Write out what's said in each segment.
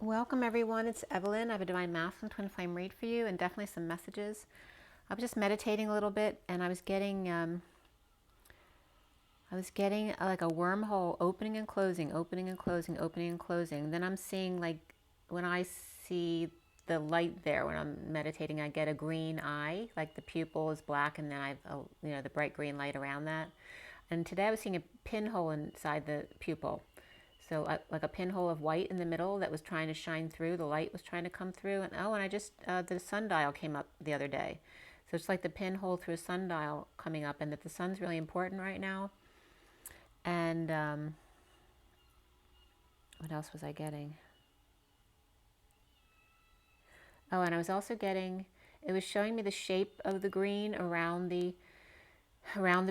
Welcome everyone, it's Evelyn. I have a Divine Masculine Twin Flame read for you and definitely some messages. I was just meditating a little bit and I was getting like a wormhole opening and closing, opening and closing, opening and closing. Then I'm seeing, like, when I see the light there, when I'm meditating, I get a green eye, like the pupil is black and then I've, the bright green light around that. And today I was seeing a pinhole inside the pupil. So like a pinhole of white in the middle that was trying to shine through. The light was trying to come through. And I just, the sundial came up the other day. So it's like the pinhole through a sundial coming up, and that the sun's really important right now. And what else was I getting? Oh, and I was also getting, it was showing me the shape of the green around the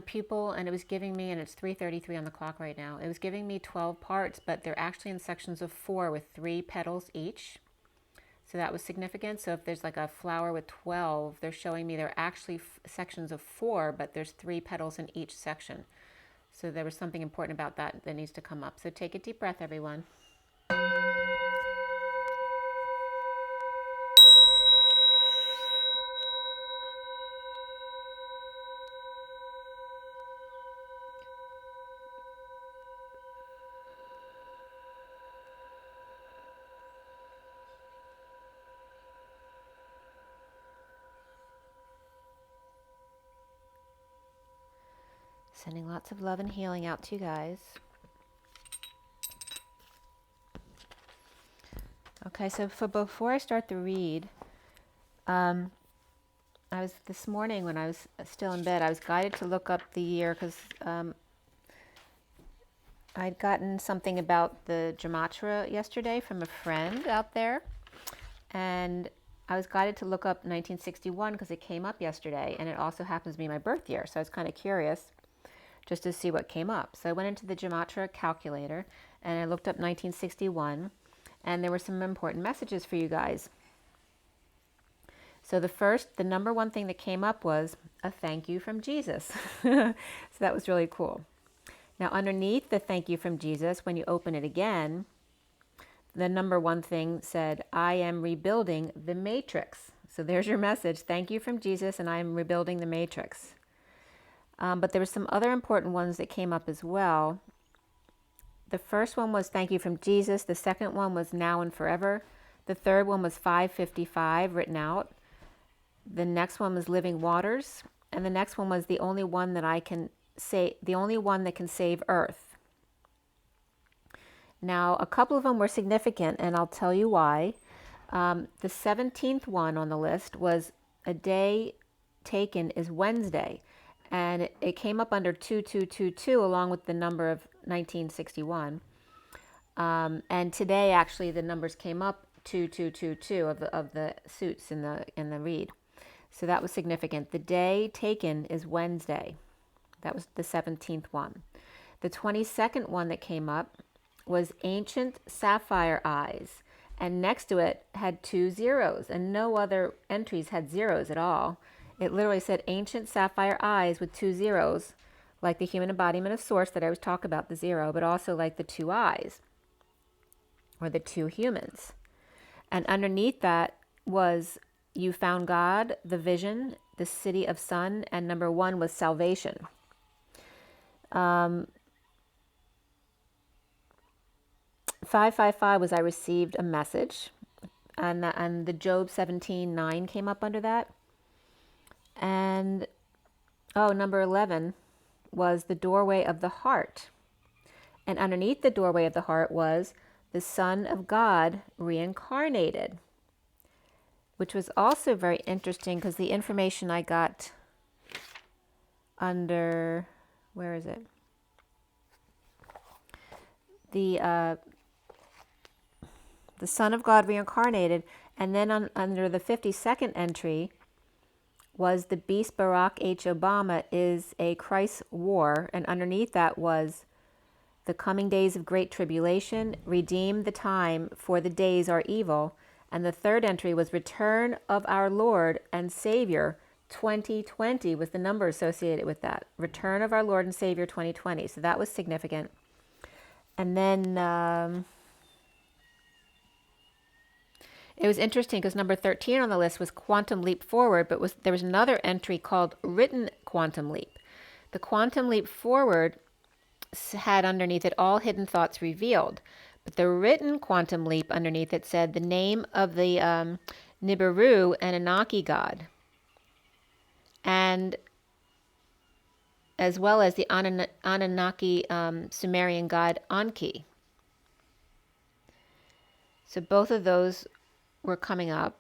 pupil, and it was giving me, and it's 3:33 on the clock right now, it was giving me 12 parts, but they're actually in sections of 4 with 3 petals each. So that was significant. So if there's like a flower with 12, they're showing me they're actually sections of 4, but there's 3 petals in each section. So there was something important about that that needs to come up. So take a deep breath, everyone. Sending lots of love and healing out to you guys. Okay, so before I start the read, I was, this morning when I was still in bed, I was guided to look up the year because I'd gotten something about the gematria yesterday from a friend out there, and I was guided to look up 1961 because it came up yesterday, and it also happens to be my birth year, so I was kind of curious just to see what came up. So I went into the gematria calculator and I looked up 1961, and there were some important messages for you guys. So the number one thing that came up was a thank you from Jesus. So that was really cool. Now underneath the thank you from Jesus, when you open it again, the number one thing said, I am rebuilding the matrix. So there's your message. Thank you from Jesus, and I am rebuilding the matrix. But there were some other important ones that came up as well. The first one was thank you from Jesus. The second one was now and forever. The third one was 555 written out. The next one was living waters. And the next one was the only one that can save Earth. Now, a couple of them were significant, and I'll tell you why. The 17th one on the list was a day taken is Wednesday. And it came up under 2222 along with the number of 1961. And today, actually, the numbers came up 2222 of the suits in the read. So that was significant. The day taken is Wednesday. That was the 17th one. The 22nd one that came up was ancient sapphire eyes. And next to it had 2 zeros, and no other entries had zeros at all. It literally said ancient sapphire eyes with 2 zeros, like the human embodiment of source that I was talking about, the 0, but also like the 2 eyes, or the 2 humans. And underneath that was you found God, the vision, the city of sun, and number 1 was salvation. 555 was I received a message, and the Job 17:9 came up under that. And number 11 was the doorway of the heart. And underneath the doorway of the heart was the Son of God reincarnated, which was also very interesting because the information I got under, where is it? The Son of God reincarnated, and then under the 52nd entry was the beast Barack H. Obama is a Christ war, and underneath that was the coming days of great tribulation, redeem the time, for the days are evil. And the third entry was return of our Lord and Savior 2020 was the number associated with that. Return of our Lord and Savior 2020. So that was significant. And then It was interesting because number 13 on the list was Quantum Leap Forward, but there was another entry called Written Quantum Leap. The Quantum Leap Forward had underneath it all hidden thoughts revealed. But the written quantum leap underneath it said the name of the Nibiru and Anunnaki god, and as well as the Anunnaki Sumerian god Anki. So both of those were coming up.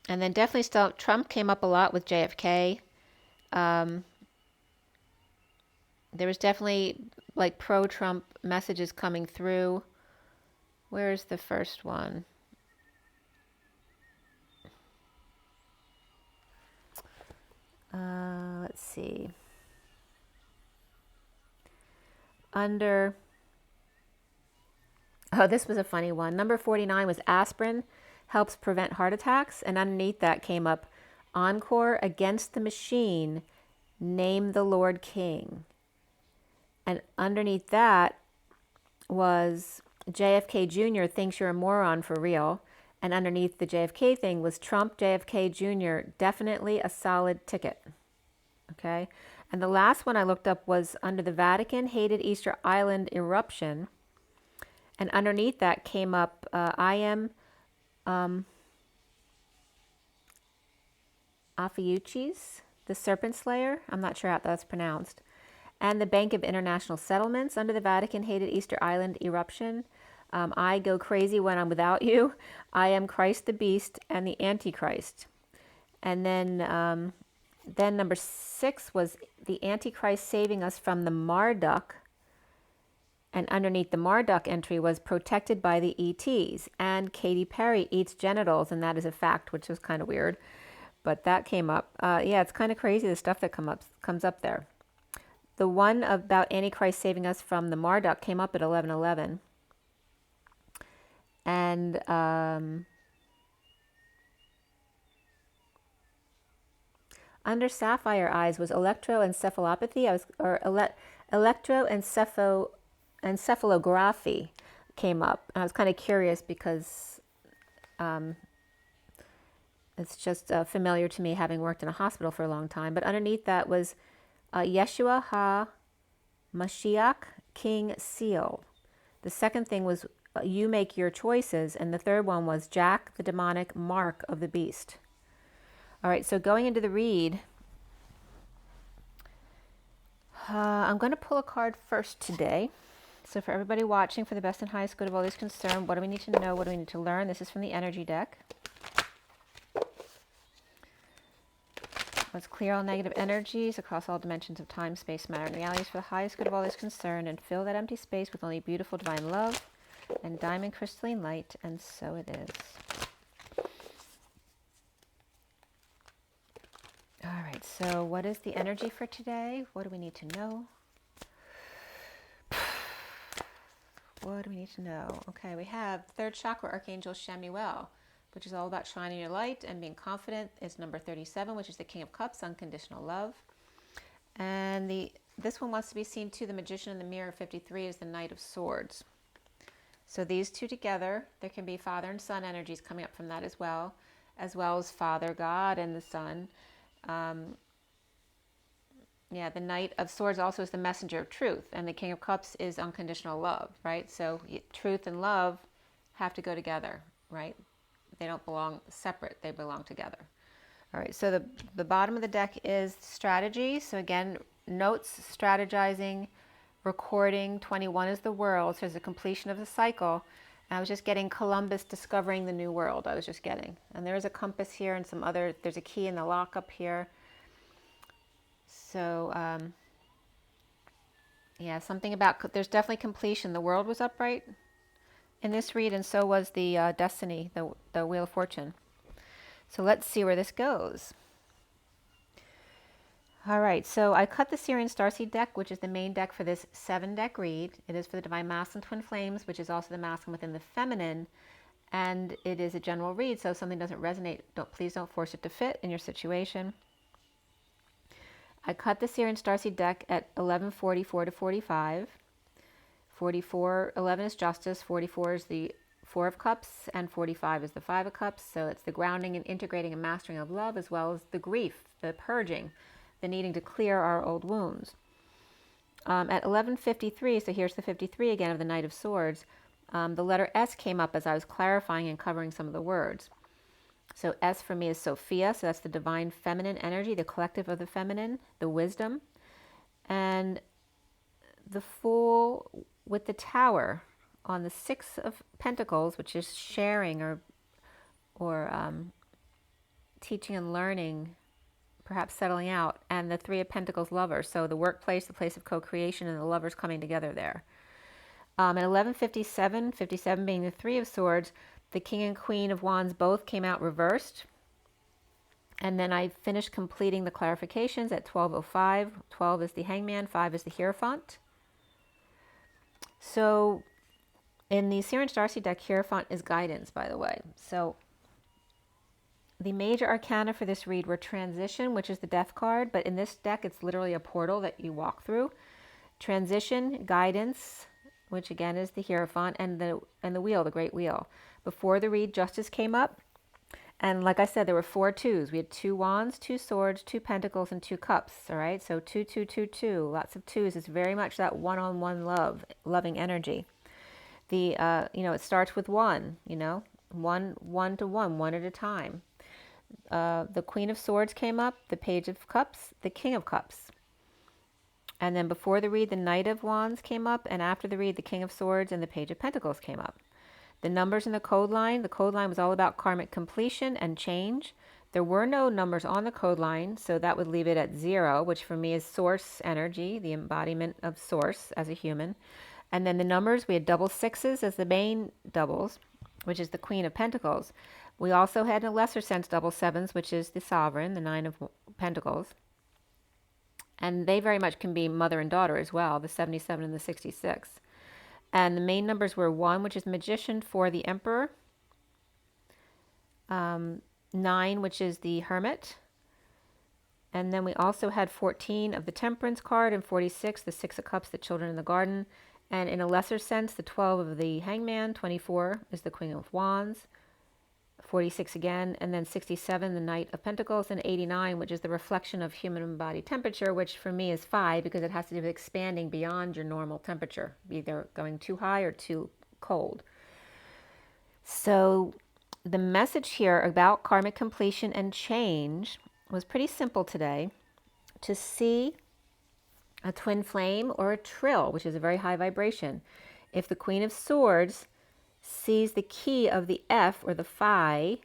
And then definitely still, Trump came up a lot with JFK. There was definitely like pro-Trump messages coming through. Where's the first one? Let's see. Oh, this was a funny one. Number 49 was aspirin helps prevent heart attacks. And underneath that came up Encore against the machine, name the Lord King. And underneath that was JFK Jr. thinks you're a moron for real. And underneath the JFK thing was Trump JFK Jr. definitely a solid ticket. Okay. And the last one I looked up was under the Vatican hated Easter Island eruption. And underneath that came up I am Ophiuchis, the Serpent Slayer. I'm not sure how that's pronounced. And the Bank of International Settlements under the Vatican hated Easter Island eruption. I go crazy when I'm without you. I am Christ the Beast and the Antichrist. And then number 6 was the Antichrist saving us from the Marduk. And underneath the Marduk entry was protected by the ETs. And Katy Perry eats genitals, and that is a fact, which was kind of weird. But that came up. Yeah, it's kind of crazy, the stuff that comes up there. The one about Antichrist saving us from the Marduk came up at 11:11. And under sapphire eyes was electroencephalopathy. Electroencephalography came up. And I was kind of curious because it's just familiar to me, having worked in a hospital for a long time. But underneath that was Yeshua HaMashiach, King Seal. The second thing was you make your choices. And the third one was Jack, the demonic mark of the beast. All right, so going into the read, I'm going to pull a card first today. So for everybody watching, for the best and highest good of all those concerned, what do we need to know? What do we need to learn? This is from the energy deck. Let's clear all negative energies across all dimensions of time, space, matter, and realities for the highest good of all those concerned, and fill that empty space with only beautiful divine love and diamond crystalline light, and so it is. All right, so what is the energy for today? What do we need to know? What do we need to know? Okay, we have third chakra, Archangel Shamuel, which is all about shining your light and being confident. It's number 37, which is the King of Cups, unconditional love. And this one wants to be seen too. The Magician in the Mirror, 53, is the Knight of Swords. So these two together, there can be father and son energies coming up from that as well as Father God and the Son. Yeah, the Knight of Swords also is the messenger of truth, and the King of Cups is unconditional love, right? So truth and love have to go together, right? They don't belong separate, they belong together. All right, so the bottom of the deck is strategy. So again, notes, strategizing, recording. 21 is the world, so there's a completion of the cycle. And I was just getting Columbus discovering the new world. I was just getting. And there's a compass here and there's a key in the lock up here. So, yeah, something about, there's definitely completion. The world was upright in this read, and so was the destiny, the Wheel of Fortune. So let's see where this goes. All right, so I cut the SIRIAN Starseed deck, which is the main deck for this 7-deck read. It is for the Divine Masculine Twin Flames, which is also the masculine within the feminine. And it is a general read, so if something doesn't resonate, please don't force it to fit in your situation. I cut the SIRIAN Starseed deck at 11:44 to 45. 11 is justice, 44 is the Four of Cups, and 45 is the Five of Cups. So it's the grounding and integrating and mastering of love, as well as the grief, the purging, the needing to clear our old wounds. At 11:53, so here's the 53 again of the Knight of Swords, the letter S came up as I was clarifying and covering some of the words. So S for me is Sophia, so that's the divine feminine energy, the collective of the feminine, the wisdom. And the Fool with the Tower on the Six of Pentacles, which is sharing or teaching and learning, perhaps settling out, and the Three of Pentacles, Lovers. So the workplace, the place of co-creation, and the lovers coming together there. At 11:57, 57 being the Three of Swords, the King and Queen of Wands both came out reversed. And then I finished completing the clarifications at 12:05. 12 is the Hangman, 5 is the Hierophant. So in the SIRIAN Starseed deck, Hierophant is guidance, by the way. So the major arcana for this read were Transition, which is the Death card, but in this deck it's literally a portal that you walk through. Transition, Guidance, which again is the Hierophant, and the Wheel, the Great Wheel. Before the read, Justice came up, and like I said, there were 4 twos. We had 2 Wands, 2 Swords, 2 Pentacles, and 2 Cups. All right, so 2, 2, 2, 2. Lots of twos. It's very much that one-on-one loving energy. It starts with 1. One to one, one at a time. The Queen of Swords came up, the Page of Cups, the King of Cups. And then before the read, the Knight of Wands came up, and after the read, the King of Swords and the Page of Pentacles came up. The numbers in the code line was all about karmic completion and change. There were no numbers on the code line, so that would leave it at 0, which for me is source energy, the embodiment of source as a human. And then the numbers, we had double sixes as the main doubles, which is the Queen of Pentacles. We also had, in a lesser sense, double sevens, which is the Sovereign, the Nine of Pentacles. And they very much can be mother and daughter as well, the 77 and the 66. And the main numbers were 1, which is Magician, 4, the Emperor, 9, which is the Hermit. And then we also had 14 of the Temperance card, and 46, the Six of Cups, the Children in the Garden. And in a lesser sense, the 12 of the Hangman, 24 is the Queen of Wands, 46 again, and then 67, the Knight of Pentacles, and 89, which is the reflection of human body temperature, which for me is 5 because it has to do with expanding beyond your normal temperature, either going too high or too cold. So the message here about karmic completion and change was pretty simple today. To see a twin flame or a trill, which is a very high vibration. If the Queen of Swords sees the key of the F or the phi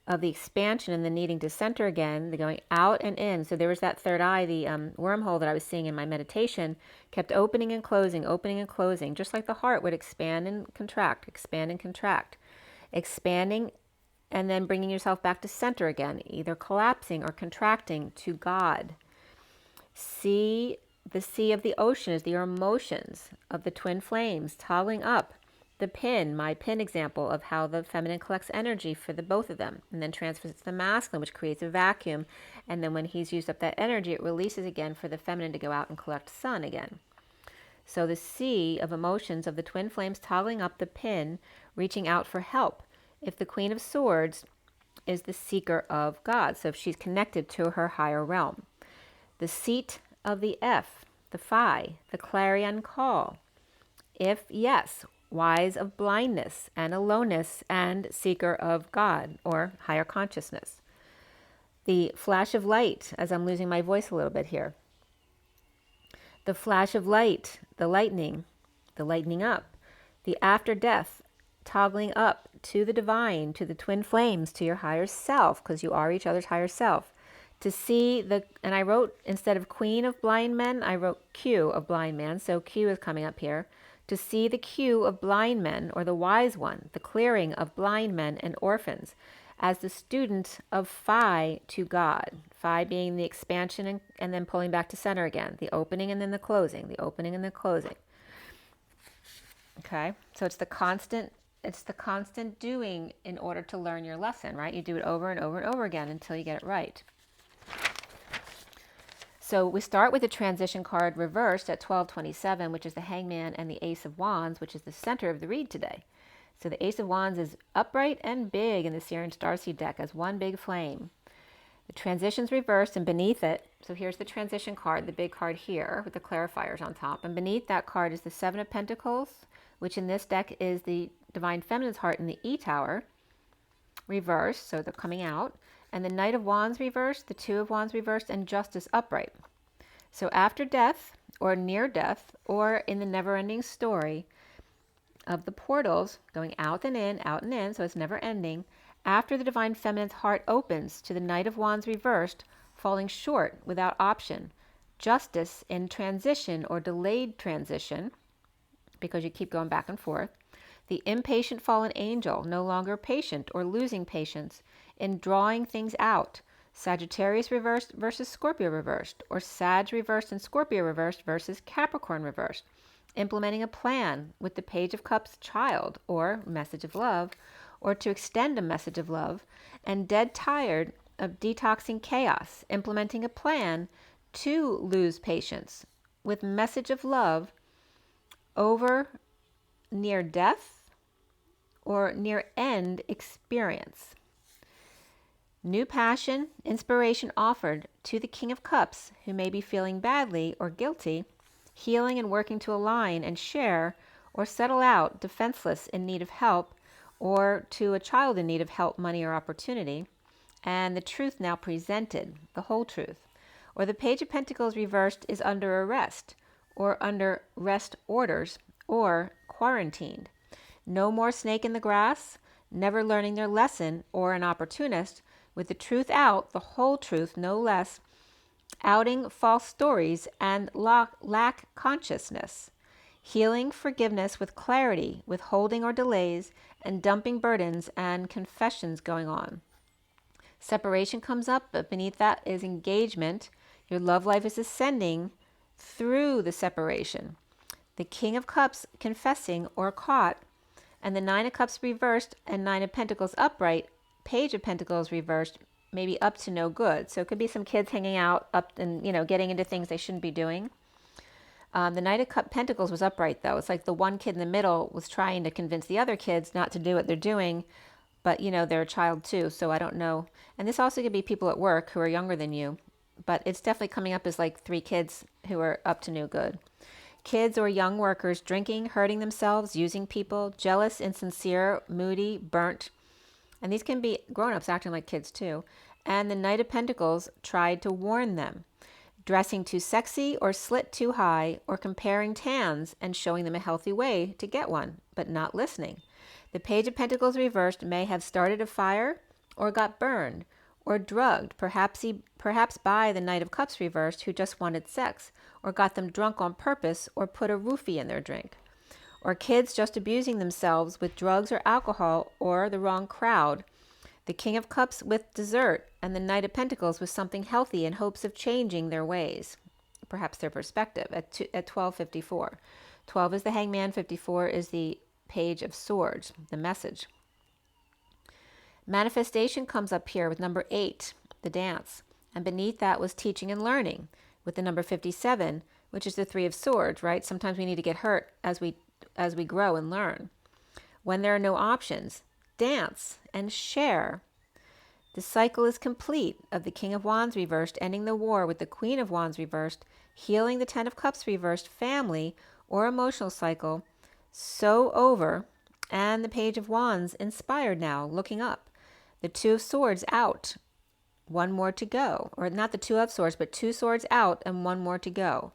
of the expansion and the needing to center again, the going out and in. So there was that third eye, the wormhole that I was seeing in my meditation, kept opening and closing, just like the heart would expand and contract, expanding and then bringing yourself back to center again, either collapsing or contracting to God. See the sea of the ocean is the emotions of the twin flames toggling up. The pin, my pin example of how the feminine collects energy for the both of them and then transfers it to the masculine, which creates a vacuum. And then when he's used up that energy, it releases again for the feminine to go out and collect sun again. So the sea of emotions of the twin flames toggling up, the pin reaching out for help. If the Queen of Swords is the seeker of God, so if she's connected to her higher realm. The seat of the F, the phi, the clarion call. If yes, wise of blindness and aloneness and seeker of God or higher consciousness. The flash of light, as I'm losing my voice a little bit here. The flash of light, the lightning up. The after death, toggling up to the divine, to the twin flames, to your higher self, because you are each other's higher self. To see and I wrote, instead of Queen of Blind Men, I wrote Q of Blind Man, so Q is coming up here. To see the Q of blind men, or the wise one, the clearing of blind men and orphans, as the student of phi to God. Phi being the expansion and then pulling back to center again. The opening and then the closing. The opening and the closing. Okay, so it's the constant doing in order to learn your lesson, right? You do it over and over and over again until you get it right. So we start with the transition card reversed at 12:27, which is the Hangman and the Ace of Wands, which is the center of the read today. So the Ace of Wands is upright and big in the SIRIAN Starseed deck as one big flame. The transition's reversed, and beneath it, so here's the transition card, the big card here with the clarifiers on top. And beneath that card is the Seven of Pentacles, which in this deck is the Divine Feminine's heart in the E Tower, reversed, so they're coming out. And the Knight of Wands reversed, the Two of Wands reversed, and Justice upright. So after death, or near death, or in the never-ending story of the portals going out and in, so it's never ending, after the Divine Feminine's heart opens to the Knight of Wands reversed, falling short without option, Justice in transition or delayed transition, because you keep going back and forth, the impatient fallen angel, no longer patient or losing patience in drawing things out, Sagittarius reversed versus Scorpio reversed, or Sag reversed and Scorpio reversed versus Capricorn reversed, implementing a plan with the Page of Cups child, or message of love, or to extend a message of love, and dead tired of detoxing chaos, implementing a plan to lose patience with message of love over near death or near end experience. New passion, inspiration offered to the King of Cups who may be feeling badly or guilty, healing and working to align and share or settle out defenseless in need of help, or to a child in need of help, money, or opportunity, and the truth now presented, the whole truth. Or the Page of Pentacles reversed is under arrest, or under rest orders, or quarantined. No more snake in the grass, never learning their lesson, or an opportunist, with the truth out, the whole truth, no less, outing false stories and lack consciousness. Healing, forgiveness with clarity, withholding or delays, and dumping burdens and confessions going on. Separation comes up, but beneath that is engagement. Your love life is ascending through the separation. The King of Cups confessing or caught, and the Nine of Cups reversed and Nine of Pentacles upright, Page of Pentacles reversed, maybe up to no good. So it could be some kids hanging out up and, getting into things they shouldn't be doing. The Knight of Pentacles was upright, though. It's like the one kid in the middle was trying to convince the other kids not to do what they're doing, but, they're a child too, so I don't know. And this also could be people at work who are younger than you, but it's definitely coming up as like three kids who are up to no good. Kids or young workers drinking, hurting themselves, using people, jealous, insincere, moody, burnt. And these can be grown-ups acting like kids too. And the Knight of Pentacles tried to warn them. Dressing too sexy or slit too high, or comparing tans and showing them a healthy way to get one, but not listening. The Page of Pentacles reversed may have started a fire or got burned or drugged, perhaps by the Knight of Cups reversed who just wanted sex, or got them drunk on purpose, or put a roofie in their drink. Or kids just abusing themselves with drugs or alcohol, or the wrong crowd. The King of Cups with dessert, and the Knight of Pentacles with something healthy in hopes of changing their ways, perhaps their perspective, at 12:54. 12 is the Hangman, 54 is the Page of Swords, the message. Manifestation comes up here with number 8, the dance, and beneath that was teaching and learning, with the number 57, which is the Three of Swords, right? Sometimes we need to get hurt as we grow and learn. When there are no options, dance and share. The cycle is complete of the King of Wands reversed, ending the war with the Queen of Wands reversed, healing the Ten of Cups reversed, family or emotional cycle, so over, and the Page of Wands inspired now, looking up. The Two of Swords out, one more to go. Or not the Two of Swords, but two swords out and one more to go.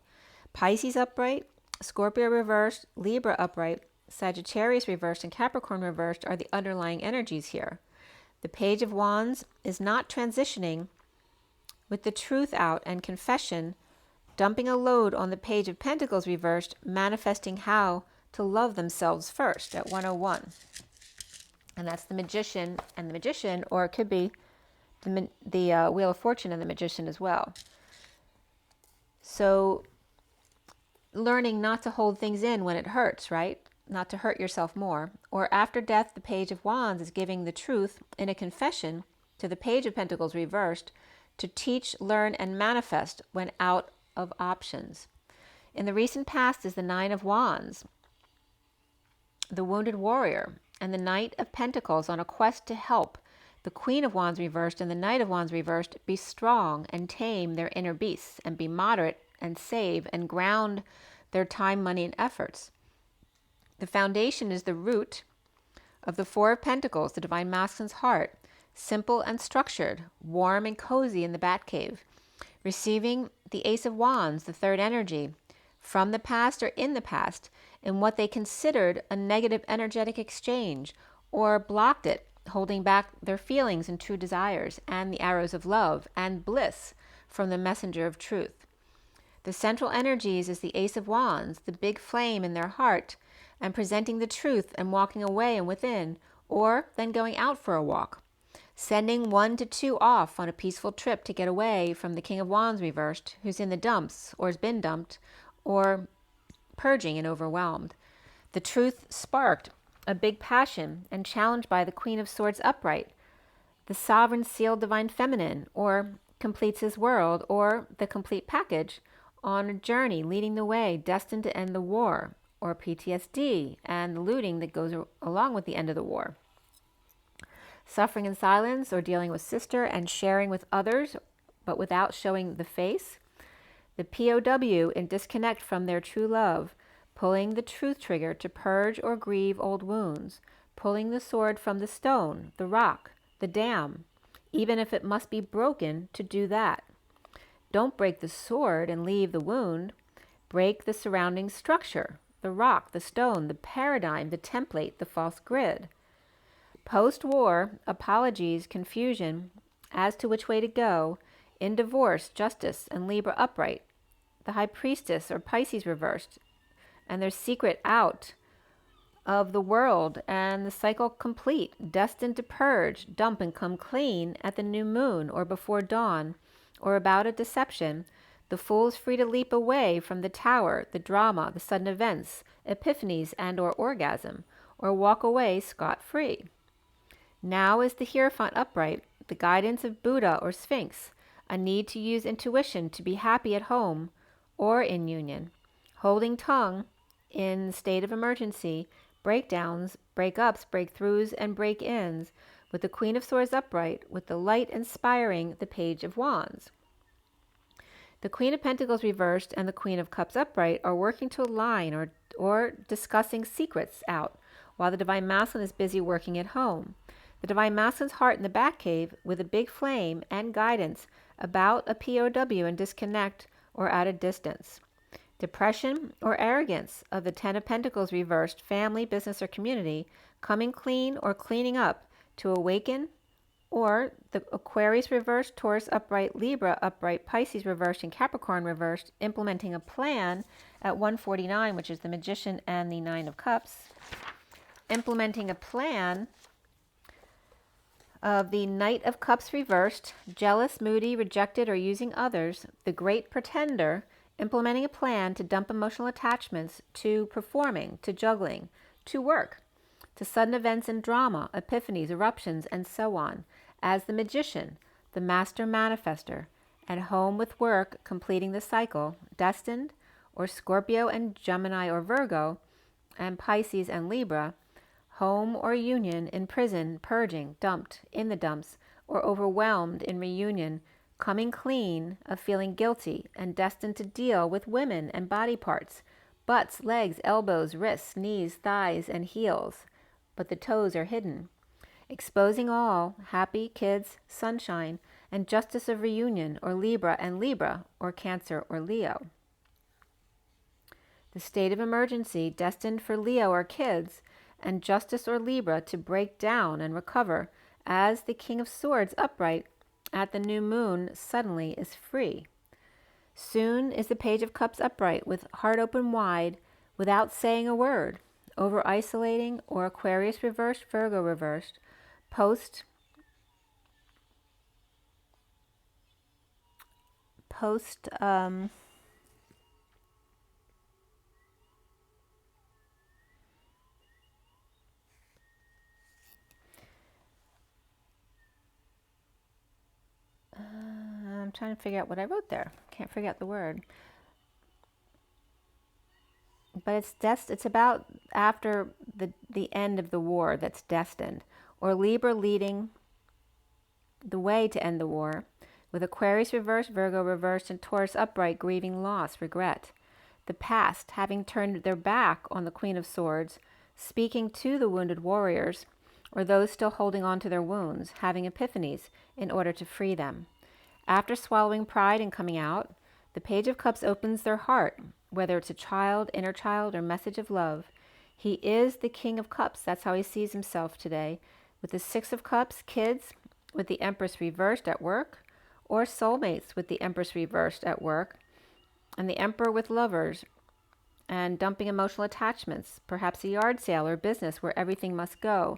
Pisces upright, Scorpio reversed, Libra upright, Sagittarius reversed, and Capricorn reversed are the underlying energies here. The Page of Wands is not transitioning with the truth out and confession, dumping a load on the Page of Pentacles reversed, manifesting how to love themselves first at 101. And that's the Magician and the Magician, or it could be the Wheel of Fortune and the Magician as well. So learning not to hold things in when it hurts, right? Not to hurt yourself more. Or after death, the Page of Wands is giving the truth in a confession to the Page of Pentacles reversed to teach, learn, and manifest when out of options. In the recent past is the Nine of Wands, the wounded warrior, and the Knight of Pentacles on a quest to help the Queen of Wands reversed and the Knight of Wands reversed be strong and tame their inner beasts and be moderate and save and ground their time, money, and efforts. The foundation is the root of the Four of Pentacles, the Divine Masculine's heart, simple and structured, warm and cozy in the Batcave, receiving the Ace of Wands, the third energy, from the past or in the past, in what they considered a negative energetic exchange, or blocked it, holding back their feelings and true desires, and the arrows of love and bliss from the messenger of truth. The central energies is the Ace of Wands, the big flame in their heart, and presenting the truth and walking away and within, or then going out for a walk, sending 1 to 2 off on a peaceful trip to get away from the King of Wands reversed, who's in the dumps or has been dumped, or purging and overwhelmed. The truth sparked a big passion and challenged by the Queen of Swords upright, the sovereign sealed divine feminine, or completes his world, or the complete package, on a journey leading the way destined to end the war, or PTSD and the looting that goes along with the end of the war. Suffering in silence, or dealing with sister and sharing with others, but without showing the face. The POW in disconnect from their true love, pulling the truth trigger to purge or grieve old wounds, pulling the sword from the stone, the rock, the dam, even if it must be broken to do that. Don't break the sword and leave the wound. Break the surrounding structure, the rock, the stone, the paradigm, the template, the false grid. Post-war, apologies, confusion as to which way to go, in divorce, justice, and Libra upright, the High Priestess or Pisces reversed, and their secret out of the world, and the cycle complete, destined to purge, dump, and come clean at the new moon or before dawn, or about a deception. The fool is free to leap away from the tower, the drama, the sudden events, epiphanies, and or orgasm, or walk away scot-free. Now is the Hierophant upright, the guidance of Buddha or Sphinx, a need to use intuition to be happy at home or in union, holding tongue in state of emergency, breakdowns, breakups, breakthroughs, and break-ins, with the Queen of Swords upright, with the light inspiring the Page of Wands. The Queen of Pentacles reversed and the Queen of Cups upright are working to align or discussing secrets out, while the Divine Masculine is busy working at home. The Divine Masculine's heart in the Batcave with a big flame and guidance about a POW and disconnect or at a distance. Depression or arrogance of the Ten of Pentacles reversed, family, business, or community, coming clean or cleaning up to awaken, or the Aquarius reversed, Taurus upright, Libra upright, Pisces reversed, and Capricorn reversed, implementing a plan at 149, which is the Magician and the Nine of Cups, implementing a plan of the Knight of Cups reversed, jealous, moody, rejected, or using others, the Great Pretender, implementing a plan to dump emotional attachments, to performing, to juggling, to work, to sudden events and drama, epiphanies, eruptions, and so on, as the Magician, the Master Manifester, at home with work, completing the cycle, destined, or Scorpio and Gemini or Virgo, and Pisces and Libra, home or union, in prison, purging, dumped, in the dumps, or overwhelmed in reunion, coming clean of feeling guilty and destined to deal with women and body parts, butts, legs, elbows, wrists, knees, thighs, and heels, but the toes are hidden. Exposing all, happy, kids, sunshine, and justice of reunion, or Libra and Libra, or Cancer or Leo. The state of emergency, destined for Leo or kids, and justice or Libra to break down and recover, as the King of Swords upright at the new moon suddenly is free. Soon is the Page of Cups upright with heart open wide without saying a word, over isolating, or Aquarius reversed, Virgo reversed, I'm trying to figure out what I wrote there. Can't figure out the word. but it's about after the end of the war that's destined. Or Libra leading the way to end the war, with Aquarius reversed, Virgo reversed, and Taurus upright, grieving loss, regret. The past, having turned their back on the Queen of Swords, speaking to the wounded warriors, or those still holding on to their wounds, having epiphanies in order to free them. After swallowing pride and coming out, the Page of Cups opens their heart, whether it's a child, inner child, or message of love. He is the King of Cups. That's how he sees himself today. With the Six of Cups, kids, with the Empress reversed at work, or soulmates with the Empress reversed at work, and the Emperor with lovers, and dumping emotional attachments, perhaps a yard sale or business where everything must go,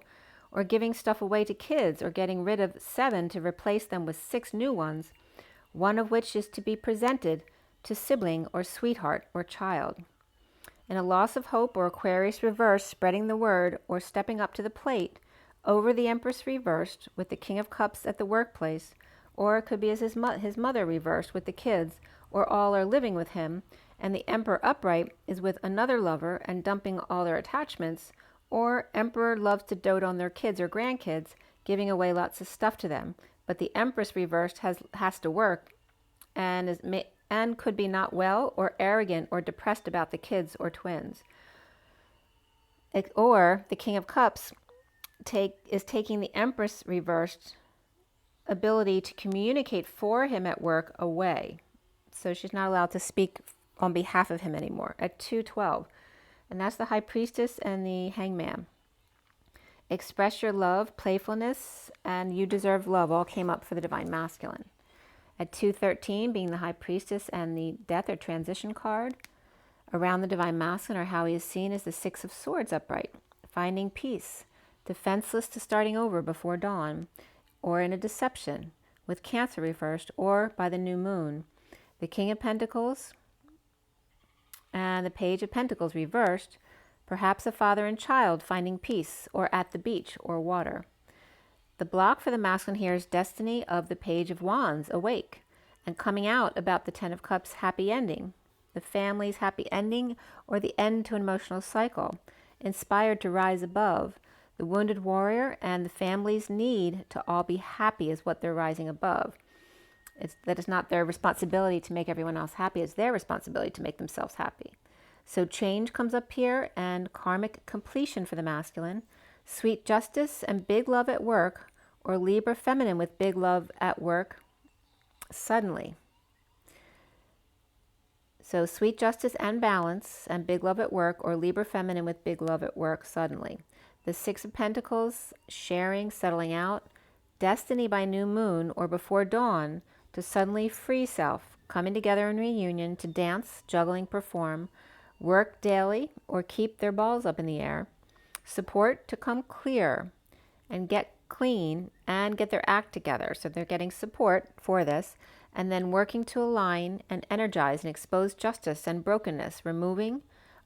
or giving stuff away to kids, or getting rid of 7 to replace them with 6 new ones, one of which is to be presented to sibling or sweetheart or child. And a loss of hope or Aquarius reverse, spreading the word or stepping up to the plate over the Empress reversed with the King of Cups at the workplace, or it could be as his mother reversed with the kids, or all are living with him, and the Emperor upright is with another lover and dumping all their attachments, or Emperor loves to dote on their kids or grandkids, giving away lots of stuff to them, but the Empress reversed has to work and could be not well or arrogant or depressed about the kids or twins. Or the King of Cups is taking the Empress reversed ability to communicate for him at work away. So she's not allowed to speak on behalf of him anymore at 212. And that's the High Priestess and the Hangman. Express your love, playfulness, and you deserve love all came up for the Divine Masculine. At 213, being the High Priestess and the Death or Transition card, around the Divine Masculine, or how he is seen as the Six of Swords upright, finding peace, defenseless to starting over before dawn, or in a deception, with Cancer reversed, or by the new moon. The King of Pentacles and the Page of Pentacles reversed, perhaps a father and child finding peace, or at the beach or water. The block for the masculine here is destiny of the Page of Wands, awake, and coming out about the Ten of Cups, happy ending, the family's happy ending, or the end to an emotional cycle, inspired to rise above. The wounded warrior and the family's need to all be happy is what they're rising above. That is not their responsibility to make everyone else happy. It's their responsibility to make themselves happy. So change comes up here, and karmic completion for the masculine. Sweet justice and big love at work, or Libra feminine with big love at work suddenly. So sweet justice and balance and big love at work, or Libra feminine with big love at work suddenly. The Six of Pentacles, sharing, settling out. Destiny by new moon or before dawn, to suddenly free self, coming together in reunion to dance, juggling, perform, work daily, or keep their balls up in the air. Support to come clear and get clean and get their act together. So they're getting support for this, and then working to align and energize and expose justice and brokenness, removing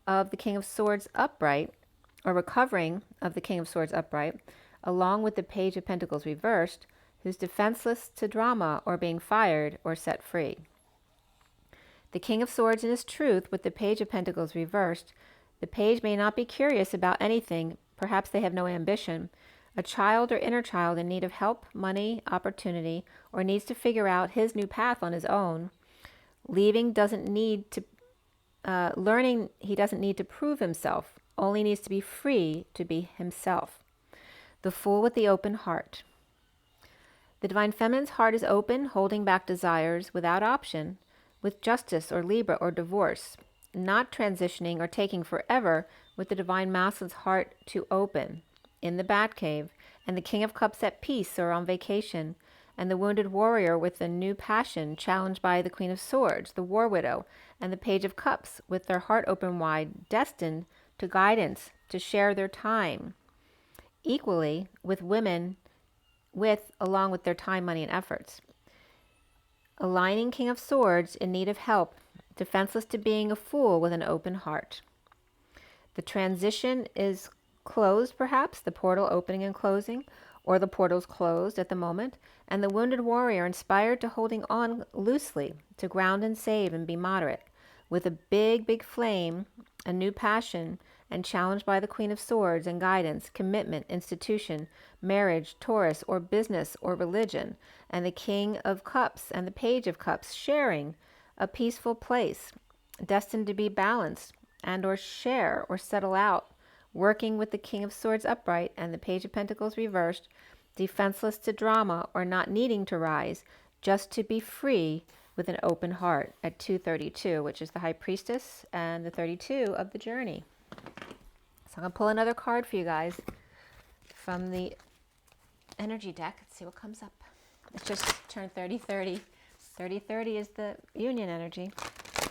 of the King of Swords upright, or recovering of the King of Swords upright, along with the Page of Pentacles reversed, who's defenseless to drama or being fired or set free. The King of Swords in his truth with the Page of Pentacles reversed. The page may not be curious about anything. Perhaps they have no ambition. A child or inner child in need of help, money, opportunity, or needs to figure out his new path on his own. Leaving doesn't need to, learning he doesn't need to prove himself, only needs to be free to be himself. The Fool with the open heart. The Divine Feminine's heart is open, holding back desires without option, with justice or Libra or divorce, not transitioning or taking forever, with the Divine Masculine's heart to open, in the Batcave, and the King of Cups at peace or on vacation, and the wounded warrior with the new passion challenged by the Queen of Swords, the War Widow, and the Page of Cups with their heart open wide, destined to guidance, to share their time equally with women, along with their time, money, and efforts. Aligning King of Swords in need of help, defenseless to being a fool with an open heart. The transition is closed, perhaps, the portal opening and closing, or the portal's closed at the moment, and the wounded warrior inspired to holding on loosely to ground and save and be moderate, with a big, big flame a new passion, and challenged by the Queen of Swords and guidance, commitment, institution, marriage, Taurus, or business or religion, and the King of Cups and the Page of Cups, sharing a peaceful place, destined to be balanced and or share or settle out, working with the King of Swords upright and the Page of Pentacles reversed, defenseless to drama or not needing to rise, just to be free with an open heart at 232, which is the High Priestess and the 32 of the journey. So I'm going to pull another card for you guys from the energy deck. Let's see what comes up. It's just turned 30-30. 30-30 is the union energy,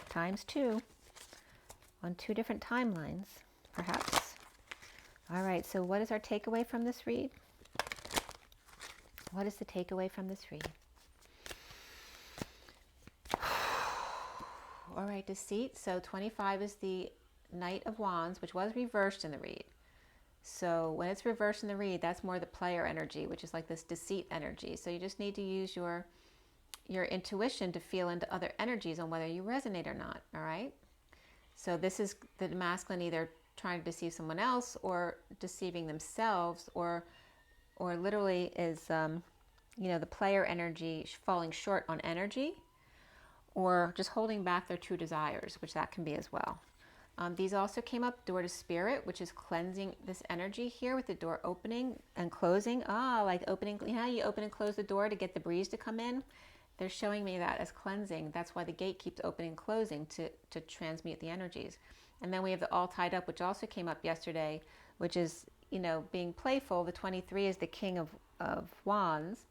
times 2 on 2 different timelines, perhaps. All right, so what is our takeaway from this read? What is the takeaway from this read? All right, deceit. So 25 is the Knight of Wands, which was reversed in the read. So when it's reversed in the read, that's more the player energy, which is like this deceit energy. So you just need to use your intuition to feel into other energies on whether you resonate or not, all right? So this is the masculine either trying to deceive someone else or deceiving themselves, or literally is, you know, the player energy falling short on energy, or just holding back their true desires, which that can be as well. These also came up, door to spirit, which is cleansing this energy here with the door opening and closing. Like opening, you know how you open and close the door to get the breeze to come in? They're showing me that as cleansing. That's why the gate keeps opening and closing, to transmute the energies. And then we have the all tied up, which also came up yesterday, which is, you know, being playful. The 23 is the King of Wands.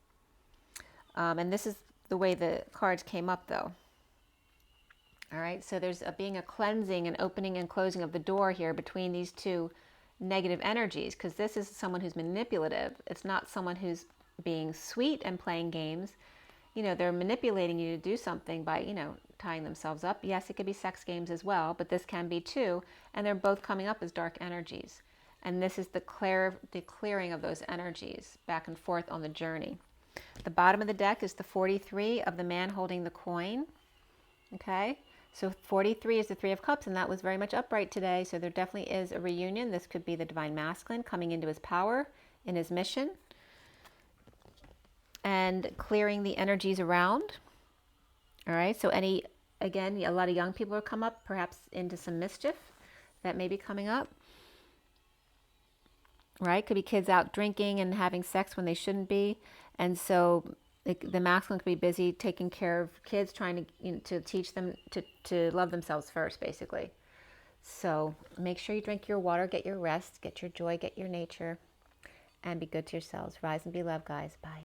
And this is the way the cards came up, though. All right, so there's being a cleansing and opening and closing of the door here between these two negative energies, because this is someone who's manipulative. It's not someone who's being sweet and playing games. You know, they're manipulating you to do something by, you know, tying themselves up. Yes, it could be sex games as well, but this can be too. And they're both coming up as dark energies. And this is the clearing of those energies back and forth on the journey. The bottom of the deck is the 43 of the man holding the coin. Okay. So 43 is the 3 of Cups, and that was very much upright today. So there definitely is a reunion. This could be the divine masculine coming into his power in his mission and clearing the energies around. All right. So again, a lot of young people will come up, perhaps into some mischief that may be coming up. Right. Could be kids out drinking and having sex when they shouldn't be. And so the masculine could be busy taking care of kids, trying to, you know, to teach them to love themselves first, basically. So make sure you drink your water, get your rest, get your joy, get your nature, and be good to yourselves. Rise and be loved, guys. Bye.